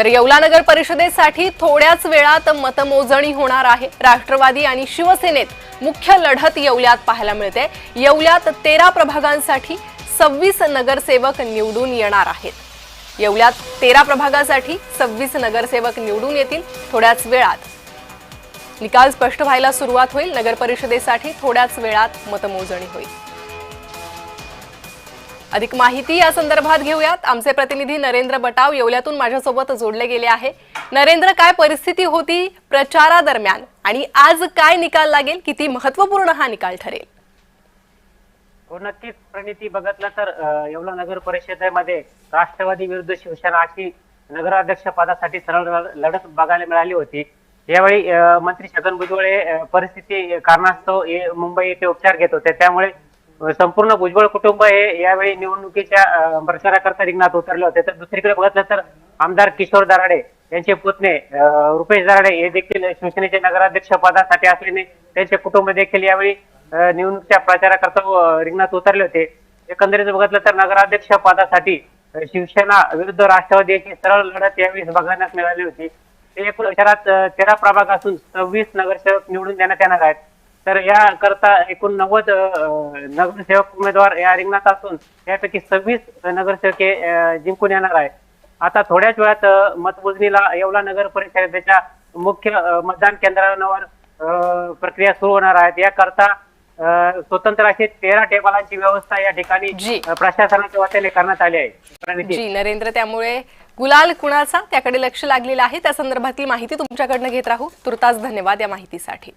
तर येवला नगर परिषदेसाठी थोड्याच वेळात मतमोजणी होणार आहे। राष्ट्रवादी आणि शिवसेनेत मुख्य लढत येवल्यात पाहायला मिळते। येवल्यात 13 प्रभागांसाठी 26 नगरसेवक निवडून येणार आहेत। येवल्यात 13 प्रभागासाठी 26 नगरसेवक निवडून येतील। थोड्याच वेळात निकाल स्पष्ट व्हायला सुरुवात होईल। नगर परिषदेसाठी थोड्याच वेळात मतमोजणी होईल। अधिक माहिती या संदर्भात घेऊयात। आमचे प्रतिनिधी नरेंद्र बटाव येवल्यातून माझ्यासोबत जोडले गेले आहे। नरेंद्र, काय परिस्थिती होती प्रचारादरम्यान आणि आज काय निकाल लागेल? किती महत्त्वपूर्ण हा निकाल ठरेल? हो, नक्कीच प्रणिती, बघितलं तर येवला नगर परिषदेमध्ये राष्ट्रवादी विरुद्ध शिवसेना अशी नगराध्यक्ष पदासाठी सरळ लढत बघायला मिळाली होती। यावेळी मंत्री छगन भुजबळ परिस्थिती कारणास्तव मुंबई येथे उपचार घेत होते, त्यामुळे संपूर्ण भुजबळ कुटुंब हे यावेळी निवडणुकीच्या प्रचाराकरता रिंगणात उतरले होते। तर दुसरीकडे बघितलं तर आमदार किशोर दराडे यांचे पुतणे रुपेश दराडे हे देखील शिवसेनेचे नगराध्यक्ष पदासाठी असल्याने त्यांचे कुटुंब देखील यावेळी निवडणुकीच्या प्रचाराकरता रिंगणात उतरले होते। एकंदरीत बघितलं तर नगराध्यक्ष पदासाठी शिवसेना विरुद्ध राष्ट्रवादी याची सरळ लढत यावेळी बघण्यास मिळाली होती। एकूण शहरात 13 प्रभाग असून 26 नगरसेवक निवडून देण्यात येणार आहेत। तर याकरता एकूण 90 नगरसेवक उमेदवार या रिंगणात असून त्यापैकी 26 नगरसेवक जिंकून येणार आहेत। आता थोड्याच वेळात मतमोजणीला येवला नगर परिषदेच्या मुख्य मतदान केंद्रांवर प्रक्रिया सुरू होणार आहे। याकरता स्वतंत्र अशी 13 टेबलांची व्यवस्था या ठिकाणी प्रशासनाच्या वतीने करण्यात आली आहे। जी नरेंद्र, त्यामुळे गुलाल कुणाचा त्याकडे लक्ष लागलेलं आहे। त्या संदर्भातील माहिती तुमच्याकडनं घेत राहू। तुर्तास धन्यवाद या माहितीसाठी।